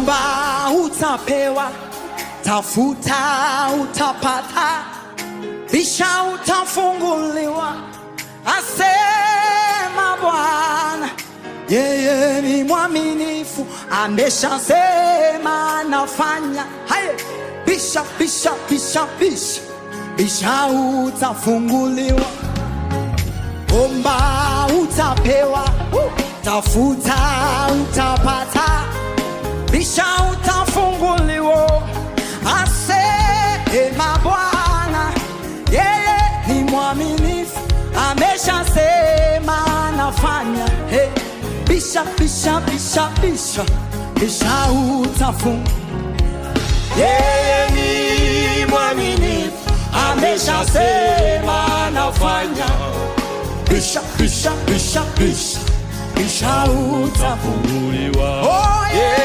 omba utapewa, tafuta utapata, bisha utafunguliwa, asema Bwana. Yeye ni mwaminifu, ameshasema nafanya. Haye, bisha bisha bisha bisha, bisha utafunguliwa, omba utapewa, tafuta utapata, bisha utafunguliwa, asema Bwana. Yeye ni mwaminifu, ameshasema nafanya. Hey, bisha bisha bisha bisha, bisha utafunguliwa. Yeye ni mwaminifu, ameshasema nafanya. Bisha bisha bisha bisha, bisha utafunguliwa. Oh, yeah.